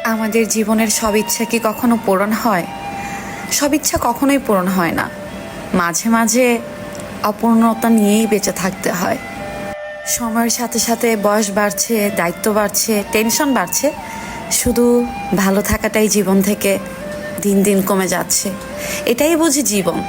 আমাদের জীবনের সব ইচ্ছা কি কখনো পূরণ হয়? সব ইচ্ছা কখনোই পূরণ হয় না। মাঝে মাঝে অপূর্ণতা নিয়েই বেঁচে থাকতে হয়। সময়ের সাথে সাথে বয়স বাড়ছে, দায়িত্ব বাড়ছে, টেনশন বাড়ছে, শুধু ভালো থাকাটাই জীবন থেকে দিন দিন কমে যাচ্ছে। এটাই বুঝি জীবন।